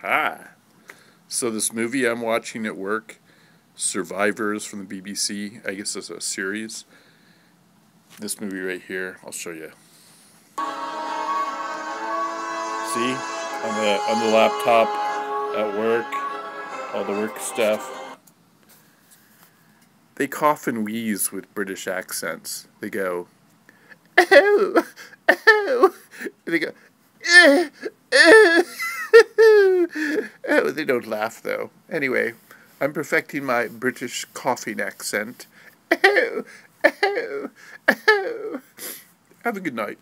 Hi. So this movie I'm watching at work, Survivors from the BBC, I guess it's a series. This movie right here, I'll show you. See? On the laptop at work, all the work stuff. They cough and wheeze with British accents. They go, oh, oh. They go, oh, they don't laugh though. Anyway, I'm perfecting my British coughing accent. Oh, oh, oh. Have a good night.